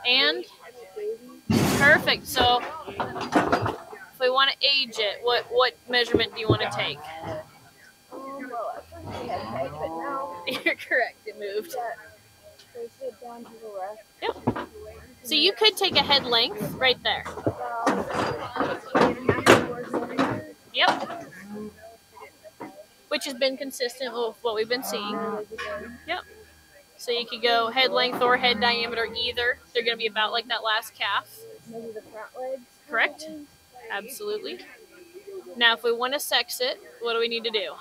And perfect. So if we want to age it, what measurement do you want to take? Well, at first we had head, but now You're correct. It moved. trace it down to the left. Yep. So you could take a head length right there. Yep. Which has been consistent with what we've been seeing. Yep. So you could go head length or head diameter either. They're going to be about like that last calf. Maybe the front legs. Correct? Absolutely. Now if we want to sex it, what do we need to do?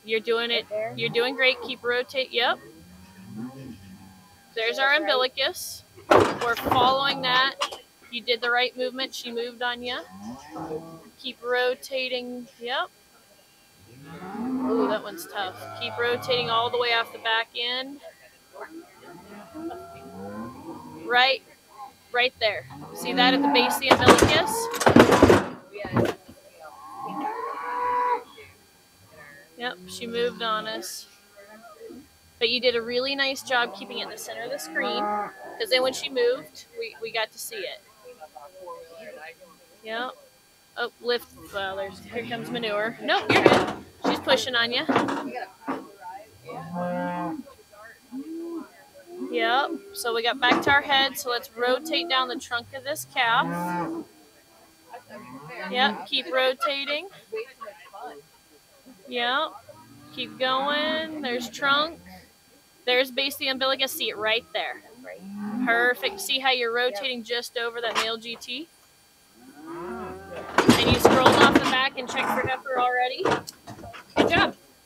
You're doing it. You're doing great. Keep rotate. Yep. There's our umbilicus. We're following that. You did the right movement. She moved on you. Keep rotating. Yep. Ooh, that one's tough. Keep rotating all the way off the back end. Right there. See that at the base of the umbilicus? Yep, she moved on us. But you did a really nice job keeping it in the center of the screen, because then when she moved, we got to see it. Yep. Oh, lift. Well, here comes manure. Nope, you're good. She's pushing on you. Yep. So we got back to our head. So let's rotate down the trunk of this calf. Yep. Keep rotating. Yep. Keep going. There's trunk. There's base of the umbilicus. See it right there. Perfect. See how you're rotating just over that male GT? And you scrolled off the back and checked for heifer already?